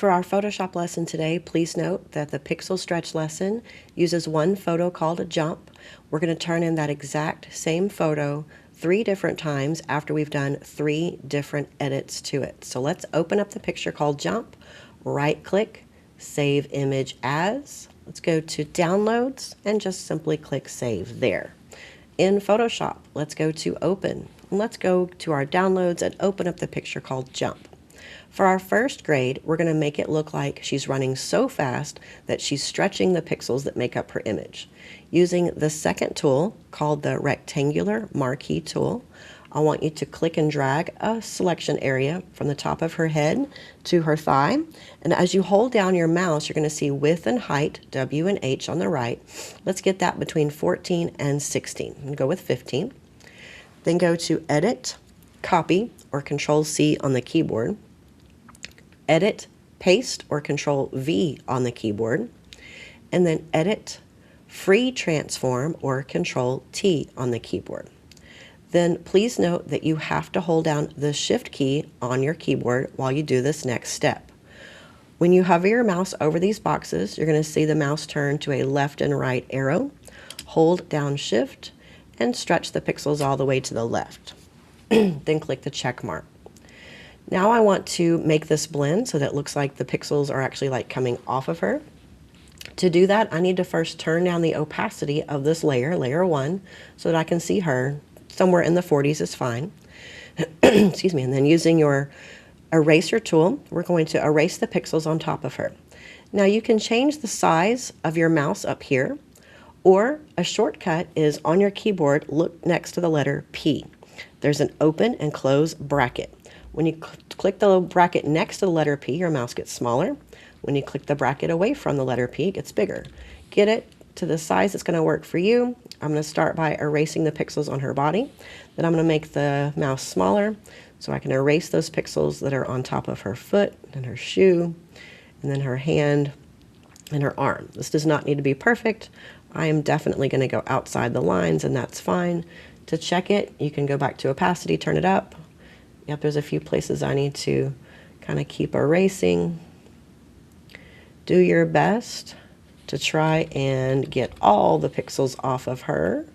For our Photoshop lesson today, please note that the Pixel Stretch lesson uses one photo called a jump. We're going to turn in that exact same photo 3 different times after we've done 3 different edits to it. So let's open up the picture called jump, right-click, save image as. Let's go to downloads and just simply click save there. In Photoshop, let's go to open. And let's go to our downloads and open up the picture called jump. For our first grade, we're going to make it look like she's running so fast that she's stretching the pixels that make up her image. Using the second tool, called the rectangular marquee tool, I want you to click and drag a selection area from the top of her head to her thigh. And as you hold down your mouse, you're going to see width and height, W and H on the right. Let's get that between 14 and 16. And go with 15. Then go to Edit, Copy, or Control-C on the keyboard. Edit, Paste, or Control-V on the keyboard, and then Edit, Free Transform, or Control-T on the keyboard. Then please note that you have to hold down the Shift key on your keyboard while you do this next step. When you hover your mouse over these boxes, you're going to see the mouse turn to a left and right arrow. Hold down Shift and stretch the pixels all the way to the left. Then click the check mark. Now I want to make this blend so that it looks like the pixels are actually like coming off of her. To do that, I need to first turn down the opacity of this layer, layer 1, so that I can see her. Somewhere in the 40s is fine. Excuse me. And then using your eraser tool, we're going to erase the pixels on top of her. Now you can change the size of your mouse up here, or a shortcut is on your keyboard, look next to the letter P. There's an open and close bracket. When you click the bracket next to the letter P, your mouse gets smaller. When you click the bracket away from the letter P, it gets bigger. Get it to the size that's going to work for you. I'm going to start by erasing the pixels on her body. Then I'm going to make the mouse smaller so I can erase those pixels that are on top of her foot and her shoe, and then her hand and her arm. This does not need to be perfect. I am definitely going to go outside the lines, and that's fine. To check it, you can go back to opacity, turn it up. Yep, there's a few places I need to kind of keep erasing. Do your best to try and get all the pixels off of her.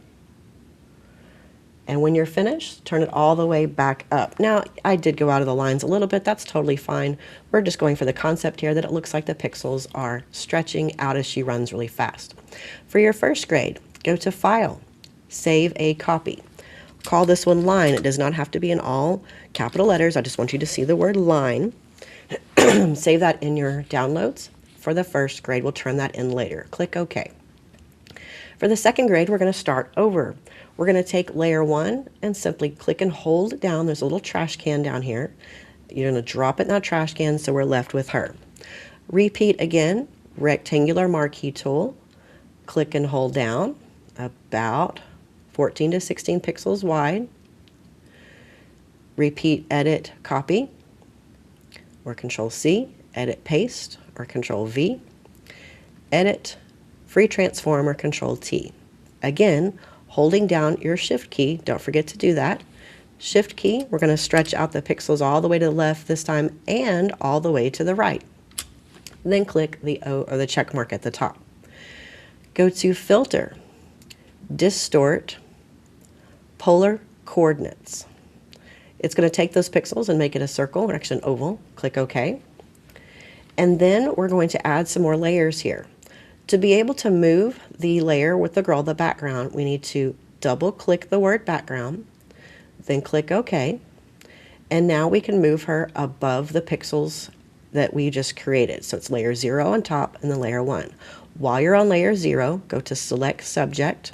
And when you're finished, turn it all the way back up. Now, I did go out of the lines a little bit. That's totally fine. We're just going for the concept here that it looks like the pixels are stretching out as she runs really fast. For your first grade, go to File, Save a Copy. Call this one line. It does not have to be in all capital letters. I just want you to see the word line. Save that in your downloads. For the first grade, we'll turn that in later. Click OK. For the second grade, we're going to start over. We're going to take layer 1 and simply click and hold down. There's a little trash can down here. You're going to drop it in that trash can so we're left with her. Repeat again, rectangular marquee tool. Click and hold down about 14 to 16 pixels wide. Repeat, edit, copy, or Control-C, edit, paste, or Control-V, edit, free transform, or Control-T. Again, holding down your Shift key, don't forget to do that. Shift key, we're going to stretch out the pixels all the way to the left this time and all the way to the right. Then click the O or the check mark at the top. Go to Filter, Distort, Polar Coordinates. It's going to take those pixels and make it a circle, or actually an oval. Click OK. And then we're going to add some more layers here. To be able to move the layer with the girl, the background, we need to double click the word background, then click OK. And now we can move her above the pixels that we just created. So it's layer 0 on top and then layer 1. While you're on layer 0, go to Select Subject.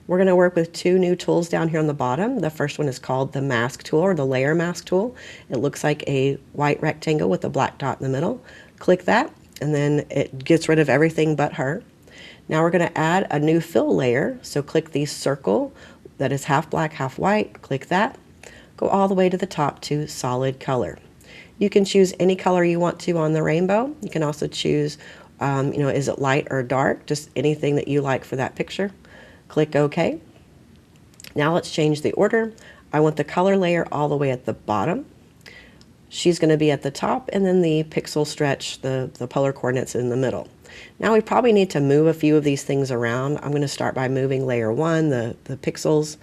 We're going to work with 2 new tools down here on the bottom. The first one is called the Mask tool, or the Layer Mask tool. It looks like a white rectangle with a black dot in the middle. Click that, and then it gets rid of everything but her. Now we're going to add a new fill layer. So click the circle that is half black, half white. Click that. Go all the way to the top to Solid Color. You can choose any color you want to on the rainbow. You can also choose, is it light or dark? Just anything that you like for that picture. Click OK. Now let's change the order. I want the color layer all the way at the bottom. She's going to be at the top, and then the pixel stretch, the polar coordinates in the middle. Now we probably need to move a few of these things around. I'm going to start by moving layer 1, the pixels.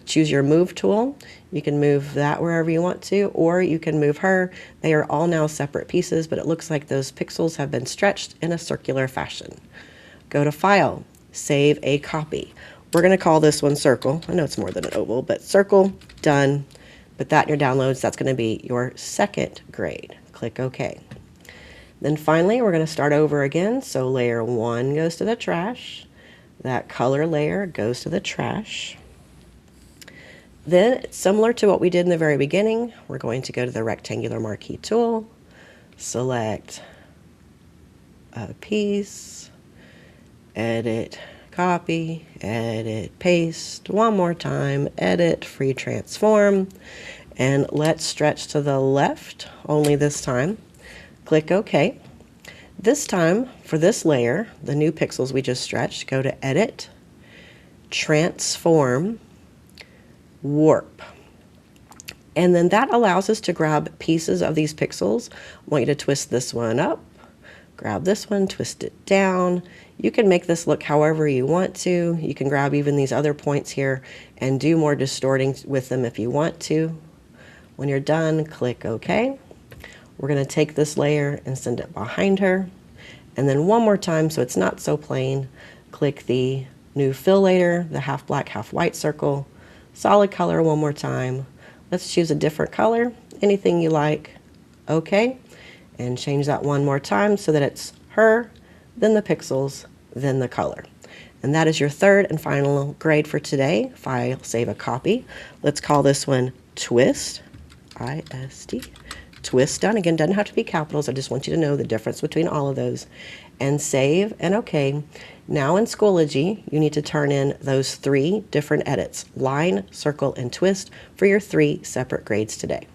Choose your move tool. You can move that wherever you want to, or you can move her. They are all now separate pieces, but it looks like those pixels have been stretched in a circular fashion. Go to File, Save a Copy. We're going to call this one Circle. I know it's more than an oval, but Circle, done. Put that in your downloads. That's going to be your second grade. Click OK. Then finally, we're going to start over again. So layer 1 goes to the trash. That color layer goes to the trash. Then, similar to what we did in the very beginning, we're going to go to the rectangular marquee tool, select a piece, edit, copy, edit, paste, one more time, edit, free transform, and let's stretch to the left, only this time. Click OK. This time, for this layer, the new pixels we just stretched, go to Edit, Transform, Warp. And then that allows us to grab pieces of these pixels. I want you to twist this one up, grab this one, twist it down. You can make this look however you want to. You can grab even these other points here and do more distorting with them if you want to. When you're done, click OK. We're going to take this layer and send it behind her. And then one more time, so it's not so plain, click the new fill layer, the half black, half white circle, solid color one more time. Let's choose a different color, anything you like. OK. And change that one more time so that it's her, then the pixels, then the color. And that is your third and final grade for today. File, save a copy. Let's call this one Twist, I-S-T. Twist, done. Again, doesn't have to be capitals. I just want you to know the difference between all of those. And save and OK. Now in Schoology, you need to turn in those 3 different edits, line, circle, and twist, for your 3 separate grades today.